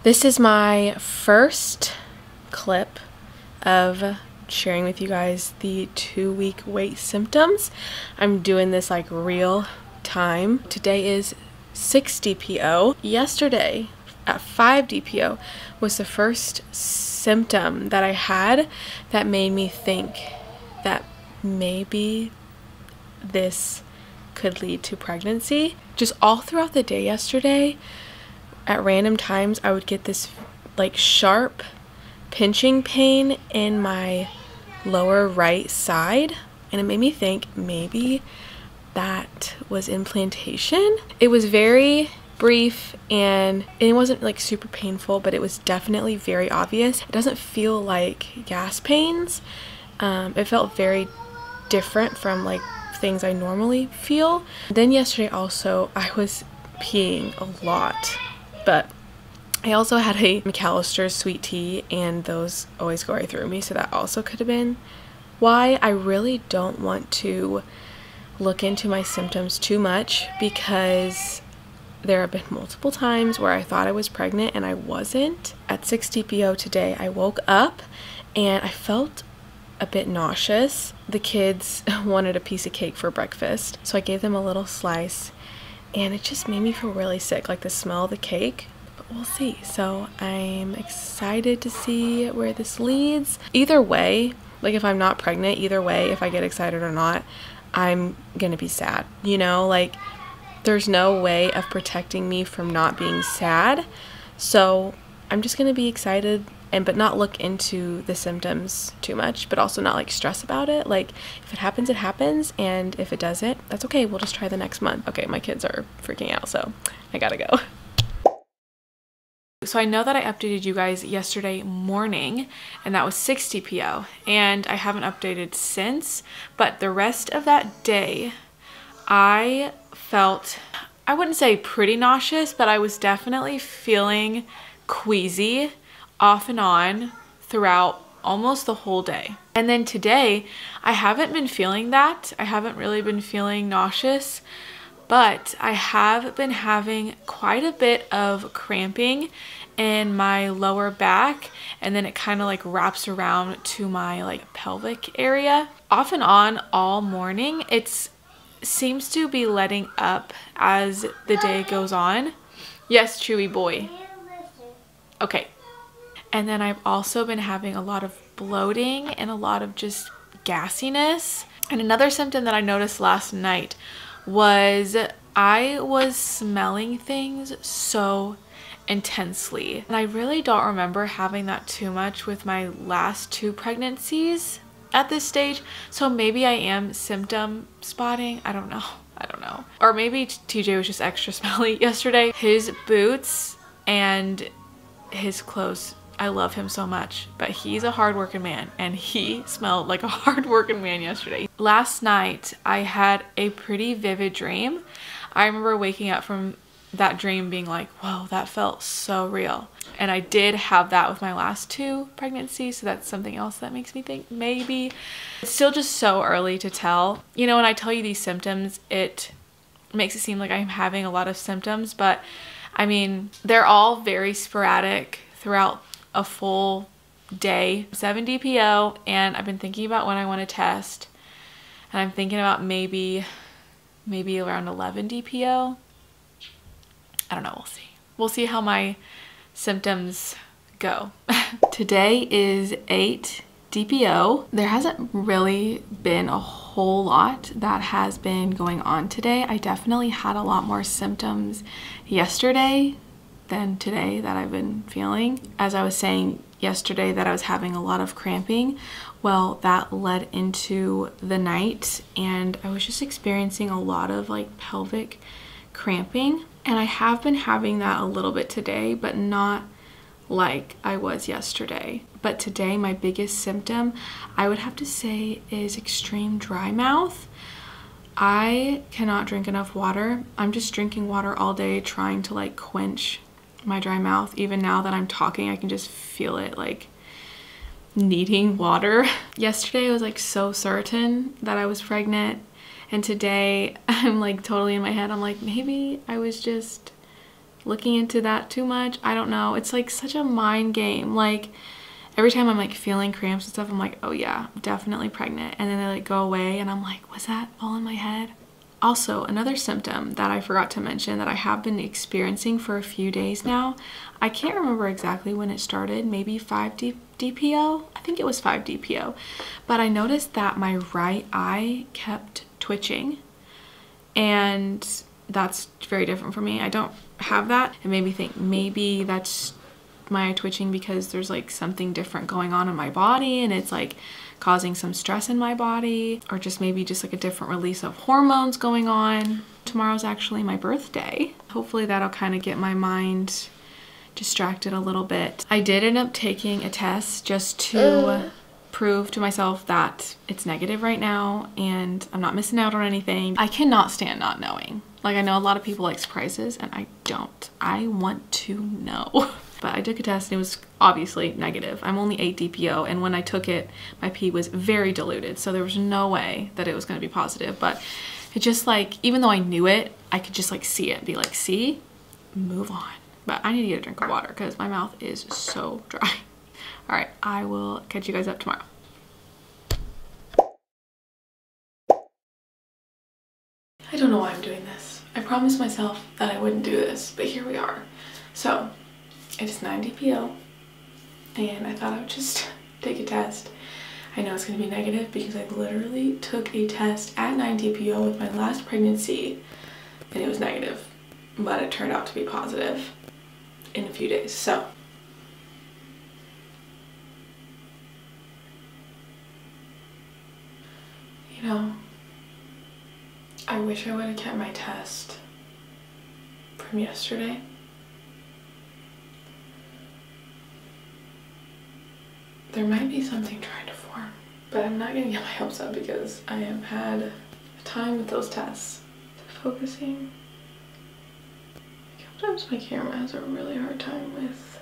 This is my first clip of sharing with you guys the 2-week wait symptoms. I'm doing this like real time. Today is 6 DPO. Yesterday at 5 DPO was the first symptom that I had that made me think that maybe this could lead to pregnancy. Just all throughout the day yesterday, at random times, I would get this like sharp pinching pain in my lower right side, and it made me think maybe that was implantation. It was very brief and it wasn't like super painful, but it was definitely very obvious. It doesn't feel like gas pains. It felt very different from like things I normally feel. Then yesterday also I was peeing a lot, but I also had a McAllister's sweet tea and those always go right through me, so that also could have been why. I really don't want to look into my symptoms too much because there have been multiple times where I thought I was pregnant and I wasn't. At 6 DPO today, I woke up and I felt a bit nauseous. The kids wanted a piece of cake for breakfast, so I gave them a little slice and it just made me feel really sick, like the smell of the cake, but we'll see. So I'm excited to see where this leads. Either way, like if I'm not pregnant, either way, if I get excited or not, I'm gonna be sad, you know, like there's no way of protecting me from not being sad. So I'm just gonna be excited but not look into the symptoms too much, but also not like stress about it. Like if it happens, it happens, and if it doesn't, that's okay. We'll just try the next month. Okay, my kids are freaking out, so I gotta go. So I know that I updated you guys yesterday morning, and that was 6 DPO, and I haven't updated since, but the rest of that day, I felt, I wouldn't say pretty nauseous, but I was definitely feeling queasy off and on throughout almost the whole day. And then today, I haven't been feeling that. I haven't really been feeling nauseous, but I have been having quite a bit of cramping in my lower back, and then it kind of like wraps around to my like pelvic area. Off and on all morning, it seems to be letting up as the day goes on. Yes, Chewy boy. Okay. And then I've also been having a lot of bloating and a lot of just gassiness. And another symptom that I noticed last night was I was smelling things so intensely. And I really don't remember having that too much with my last 2 pregnancies at this stage. So maybe I am symptom spotting. I don't know. Or maybe TJ was just extra smelly yesterday. His boots and his clothes, I love him so much, but he's a hard-working man, and he smelled like a hard-working man yesterday. Last night, I had a pretty vivid dream. I remember waking up from that dream being like, whoa, that felt so real. And I did have that with my last 2 pregnancies, so that's something else that makes me think maybe. It's still just so early to tell. You know, when I tell you these symptoms, it makes it seem like I'm having a lot of symptoms, but I mean, they're all very sporadic throughout a full day. 7 DPO, and I've been thinking about when I want to test, and I'm thinking about maybe around 11 DPO. I don't know, we'll see. We'll see how my symptoms go. Today is 8 DPO. There hasn't really been a whole lot that has been going on today. I definitely had a lot more symptoms yesterday than today that I've been feeling. As I was saying yesterday that I was having a lot of cramping, well, that led into the night and I was just experiencing a lot of like pelvic cramping, and I have been having that a little bit today, but not like I was yesterday. But today my biggest symptom I would have to say is extreme dry mouth. I cannot drink enough water. I'm just drinking water all day trying to like quench my dry mouth. Even now that I'm talking, I can just feel it like needing water. Yesterday I was like so certain that I was pregnant, and today I'm like totally in my head. I'm like, maybe I was just looking into that too much. I don't know. It's like such a mind game. Like every time I'm like feeling cramps and stuff, I'm like, oh yeah, definitely pregnant. And then they like go away and I'm like, was that all in my head? Also, another symptom that I forgot to mention that I have been experiencing for a few days now. I can't remember exactly when it started, maybe 5 DPO? I think it was 5 DPO. But I noticed that my right eye kept twitching, and that's very different for me. I don't have that. It made me think maybe that's my eye twitching because there's like something different going on in my body and it's like causing some stress in my body, or just maybe just like a different release of hormones going on. Tomorrow's actually my birthday. Hopefully that'll kind of get my mind distracted a little bit. I did end up taking a test just to prove to myself that it's negative right now and I'm not missing out on anything. I cannot stand not knowing. Like, I know a lot of people like surprises and I don't. I want to know. But I took a test and it was obviously negative. I'm only 8 DPO, and when I took it, my pee was very diluted, so there was no way that it was going to be positive. But it just like, even though I knew it, I could just like see it and be like, see, move on. But I need to get a drink of water because my mouth is so dry. All right, I will catch you guys up tomorrow. I don't know why I'm doing this. I promised myself that I wouldn't do this, but here we are. So it is 9 DPO, and I thought I would just take a test. I know it's going to be negative because I literally took a test at 9 DPO with my last pregnancy, and it was negative, but it turned out to be positive in a few days. So you know, I wish I would have kept my test from yesterday. There might be something trying to form, but I'm not gonna get my hopes up because I have had a time with those tests. Focusing. Sometimes my camera has a really hard time with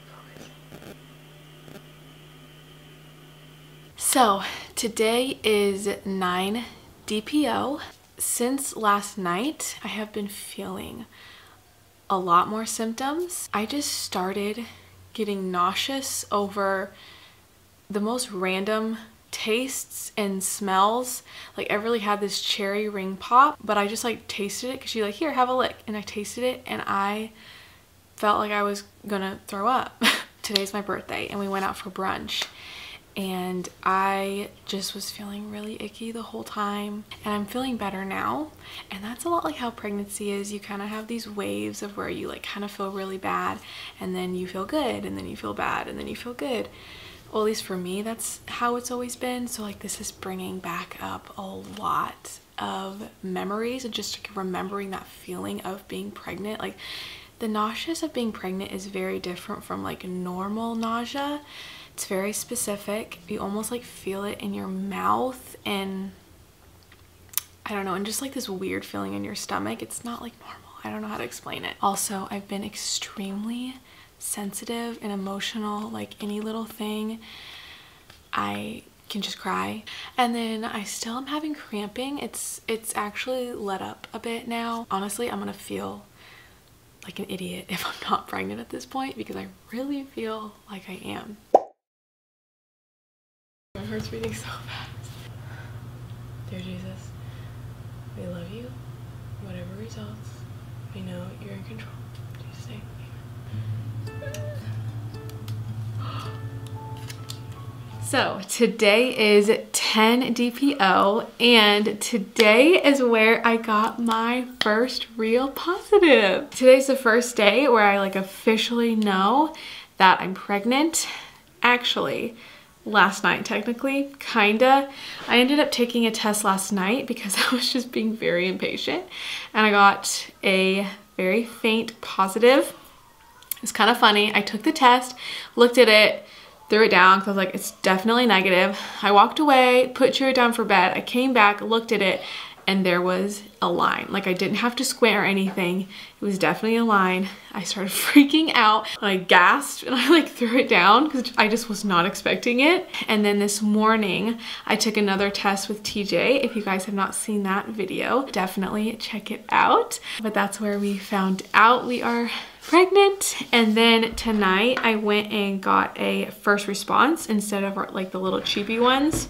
focusing. So today is 9 DPO. Since last night, I have been feeling a lot more symptoms. I just started getting nauseous over the most random tastes and smells. Like, I really had this cherry ring pop, but I just like tasted it because she's like, here, have a lick, and I tasted it and I felt like I was gonna throw up. Today's my birthday and we went out for brunch, and I just was feeling really icky the whole time, and I'm feeling better now. And that's a lot like how pregnancy is. You kind of have these waves of where you like kind of feel really bad, and then you feel good, and then you feel bad, and then you feel good. Well, at least for me, that's how it's always been. So like, this is bringing back up a lot of memories and just like remembering that feeling of being pregnant. Like, the nauseous of being pregnant is very different from like normal nausea. It's very specific. You almost like feel it in your mouth, and I don't know, and just like this weird feeling in your stomach. It's not like normal. I don't know how to explain it. Also, I've been extremely sensitive and emotional. Like, any little thing, I can just cry. And then I still am having cramping. It's actually let up a bit now. Honestly, I'm gonna feel like an idiot if I'm not pregnant at this point, because I really feel like I am. My heart's beating so fast. Dear Jesus, we love you. Whatever results, we know you're in control. Jesus' name, amen. So today is 10 DPO, and today is where I got my first real positive. Today's the first day where I like officially know that I'm pregnant. Actually, last night, technically, kinda. I ended up taking a test last night because I was just being very impatient, and I got a very faint positive. It's kind of funny. I took the test, looked at it, threw it down because I was like, it's definitely negative. I walked away, threw it down for bed. I came back, looked at it, and there was a line. Like I didn't have to squint or anything. It was definitely a line. I started freaking out. I gasped and I like threw it down because I just was not expecting it. And then this morning I took another test with TJ. If you guys have not seen that video, definitely check it out. But that's where we found out we are pregnant. And then tonight I went and got a first response instead of like the little cheapy ones.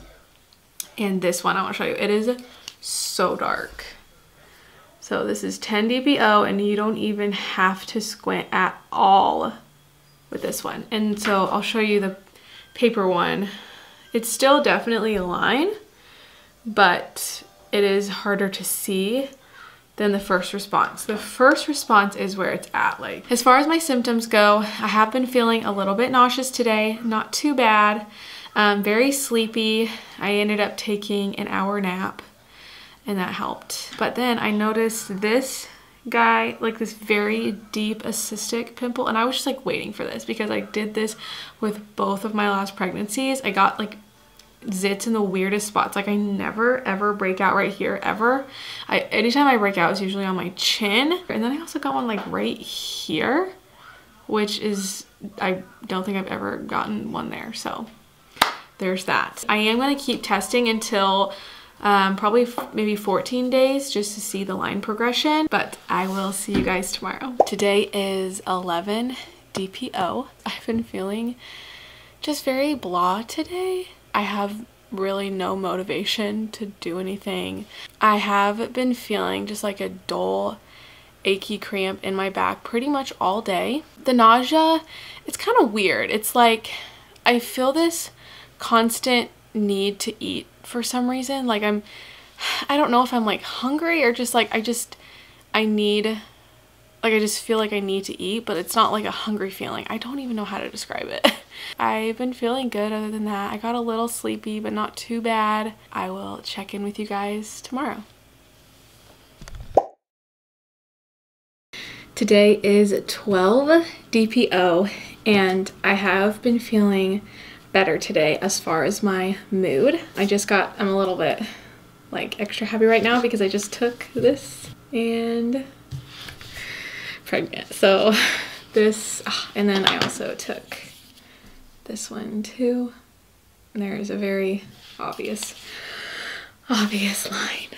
And this one I want to show you. It is so dark. So this is 10 dpo and you don't even have to squint at all with this one. And so I'll show you the paper one. It's still definitely a line, but it is harder to see than the first response. The first response is where it's at. Like, as far as my symptoms go, I have been feeling a little bit nauseous today, not too bad. Very sleepy. I ended up taking an hour nap and that helped. But then I noticed this guy, like this very deep cystic pimple, and I was just like waiting for this because I did this with both of my last pregnancies. I got like zits in the weirdest spots. Like I never ever break out right here ever. Anytime I break out, it's usually on my chin. And then I also got one like right here, which is, I don't think I've ever gotten one there. So there's that. I am going to keep testing until probably maybe 14 days just to see the line progression, but I will see you guys tomorrow. Today is 11 DPO. I've been feeling just very blah today. I have really no motivation to do anything. I have been feeling just like a dull, achy cramp in my back pretty much all day. The nausea, it's kind of weird. It's like I feel this constant need to eat for some reason. Like I don't know if I'm like hungry or just like I just feel like I need to eat, but it's not like a hungry feeling. I don't even know how to describe it. I've been feeling good other than that. I got a little sleepy, but not too bad. I will check in with you guys tomorrow. Today is 12 DPO and I have been feeling better today as far as my mood. I'm a little bit like extra happy right now because I just took this and pregnant. So this, and then I also took this one too. And there's a very obvious line.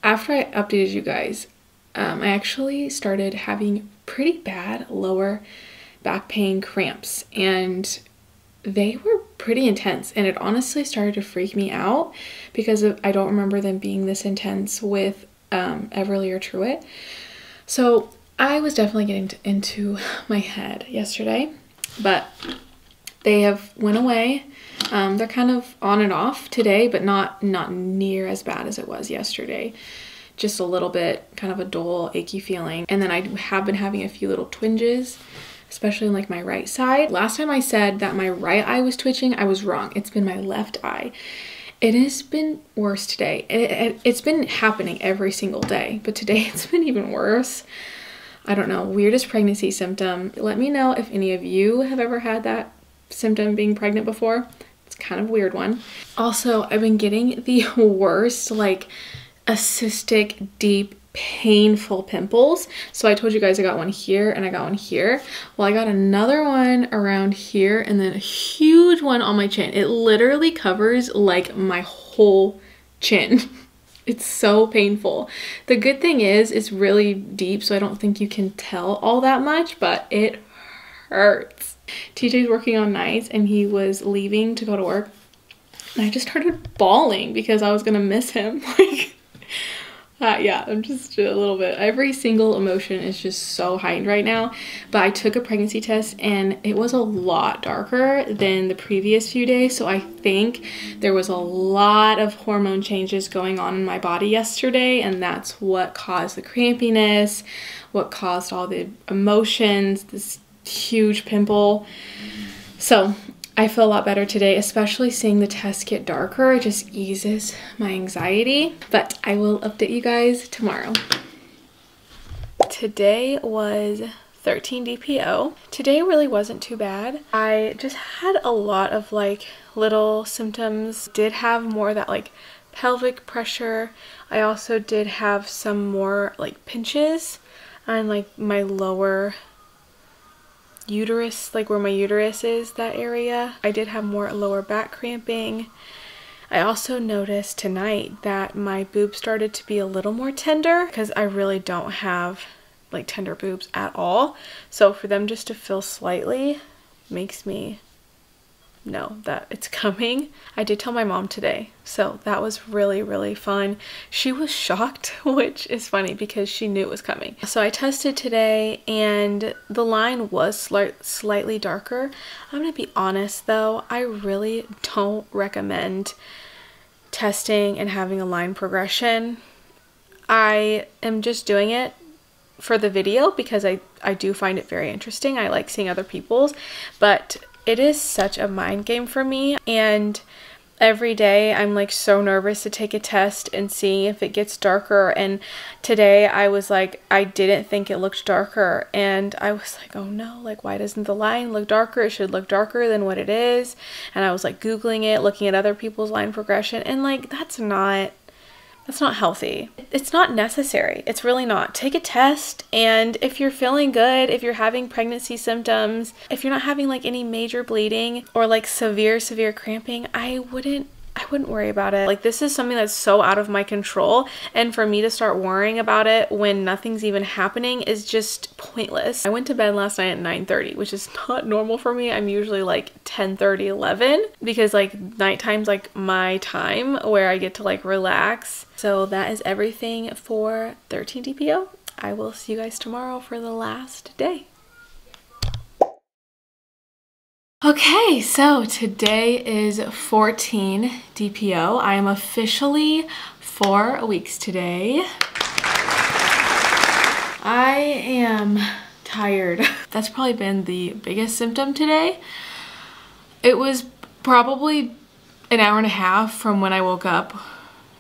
After I updated you guys, I actually started having pretty bad lower back pain cramps, and they were pretty intense, and it honestly started to freak me out because I don't remember them being this intense with Everly or Truett. So I was definitely getting into my head yesterday, but they have went away. They're kind of on and off today, but not near as bad as it was yesterday. Just a little bit, kind of a dull, achy feeling. And then I have been having a few little twinges, especially in like my right side. Last time I said that my right eye was twitching, I was wrong. It's been my left eye. It has been worse today. It's been happening every single day, but today it's been even worse. I don't know, weirdest pregnancy symptom. Let me know if any of you have ever had that symptom being pregnant before. It's kind of a weird one. Also, I've been getting the worst, like, a cystic, deep, painful pimples. So I told you guys I got one here and I got one here. Well, I got another one around here and then a huge one on my chin. It literally covers like my whole chin. It's so painful. The good thing is it's really deep, so I don't think you can tell all that much, but it hurts. TJ's working on nights and he was leaving to go to work, and I just started bawling because I was gonna miss him. Yeah, I'm just a little bit, every single emotion is just so heightened right now. But I took a pregnancy test and it was a lot darker than the previous few days. So I think there was a lot of hormone changes going on in my body yesterday, and that's what caused the crampiness, what caused all the emotions, this huge pimple. So I feel a lot better today, especially seeing the test get darker. It just eases my anxiety, but I will update you guys tomorrow. Today was 13 DPO. Today really wasn't too bad. I just had a lot of like little symptoms. Did have more of that like pelvic pressure. I also did have some more like pinches on like my lower uterus, like where my uterus is, that area. I did have more lower back cramping. I also noticed tonight that my boobs started to be a little more tender because I really don't have like tender boobs at all. So for them just to feel slightly makes me know that it's coming. I did tell my mom today, so that was really, really fun. She was shocked, which is funny because she knew it was coming. So I tested today and the line was slightly darker. I'm gonna be honest though, I really don't recommend testing and having a line progression. I am just doing it for the video because I do find it very interesting. I like seeing other people's, but it is such a mind game for me, and every day I'm like so nervous to take a test and see if it gets darker. And today I was like, I didn't think it looked darker, and I was like, oh no, like why doesn't the line look darker? It should look darker than what it is. And I was like googling it, looking at other people's line progression, and like that's not healthy. It's not necessary. It's really not. Take a test, and if you're feeling good, if you're having pregnancy symptoms, if you're not having like any major bleeding or like severe cramping, I wouldn't worry about it. Like this is something that's so out of my control, and for me to start worrying about it when nothing's even happening is just pointless. I went to bed last night at 9:30, which is not normal for me. I'm usually like 10:30, 11, because like nighttime's like my time where I get to like relax. So that is everything for 13 DPO. I will see you guys tomorrow for the last day. Okay, so today is 14 DPO. I am officially 4 weeks today. I am tired. That's probably been the biggest symptom today. It was probably an hour and a half from when I woke up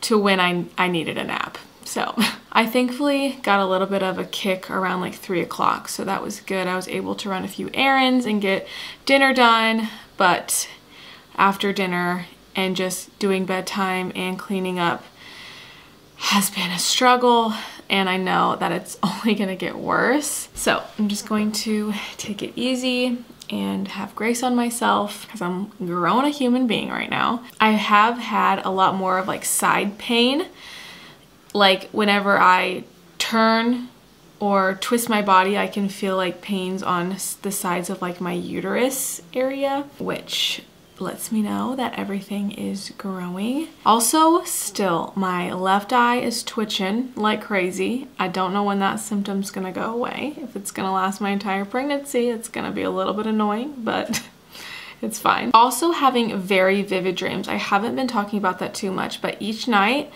to when I needed a nap. So I thankfully got a little bit of a kick around like 3 o'clock, so that was good. I was able to run a few errands and get dinner done, but after dinner and just doing bedtime and cleaning up has been a struggle, and I know that it's only gonna get worse. So I'm just going to take it easy and have grace on myself because I'm growing a human being right now. I have had a lot more of like side pain. Like whenever I turn or twist my body, I can feel like pains on the sides of like my uterus area, which lets me know that everything is growing. Also, still, my left eye is twitching like crazy. I don't know when that symptom's gonna go away. If it's gonna last my entire pregnancy, it's gonna be a little bit annoying, but it's fine. Also having very vivid dreams. I haven't been talking about that too much, but each night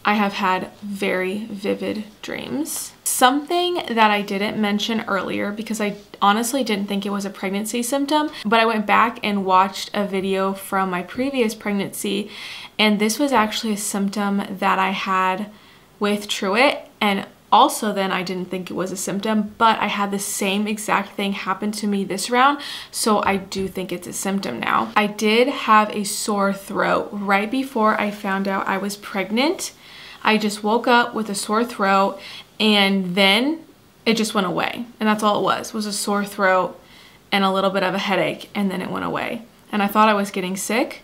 I have had very vivid dreams. Something that I didn't mention earlier because I honestly didn't think it was a pregnancy symptom, but I went back and watched a video from my previous pregnancy, and this was actually a symptom that I had with Truett, and also then I didn't think it was a symptom, but I had the same exact thing happen to me this round, so I do think it's a symptom now. I did have a sore throat right before I found out I was pregnant. I just woke up with a sore throat, and then it just went away. And that's all it was a sore throat and a little bit of a headache, and then it went away. And I thought I was getting sick,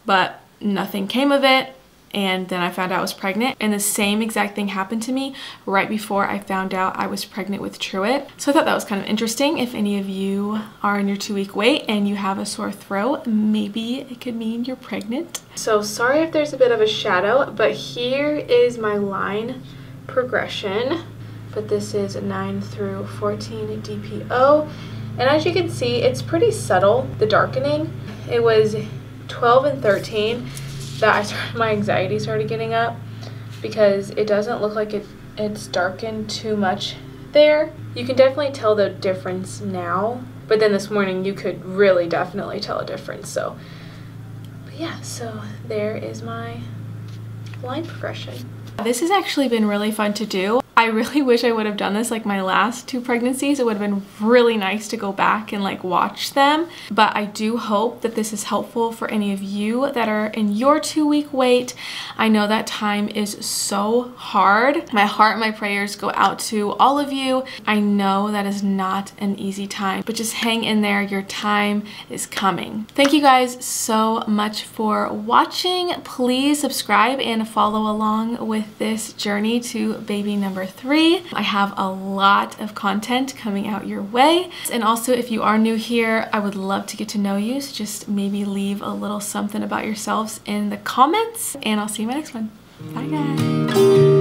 but nothing came of it. And then I found out I was pregnant, and the same exact thing happened to me right before I found out I was pregnant with Truett. So I thought that was kind of interesting. If any of you are in your 2-week wait and you have a sore throat, maybe it could mean you're pregnant. So sorry if there's a bit of a shadow, but here is my line progression. But this is 9 through 14 DPO. And as you can see, it's pretty subtle, the darkening. It was 12 and 13 that my anxiety started getting up, because it doesn't look like it's darkened too much there. You can definitely tell the difference now, but then this morning you could really definitely tell a difference. So but yeah, so there is my line progression. This has actually been really fun to do. I really wish I would have done this like my last 2 pregnancies. It would have been really nice to go back and like watch them. But I do hope that this is helpful for any of you that are in your 2-week wait. I know that time is so hard. My heart and my prayers go out to all of you. I know that is not an easy time, but just hang in there. Your time is coming. Thank you guys so much for watching. Please subscribe and follow along with this journey to baby number 3. I have a lot of content coming out your way. And also, if you are new here, I would love to get to know you. So just maybe leave a little something about yourselves in the comments, and I'll see you in my next one. Bye guys.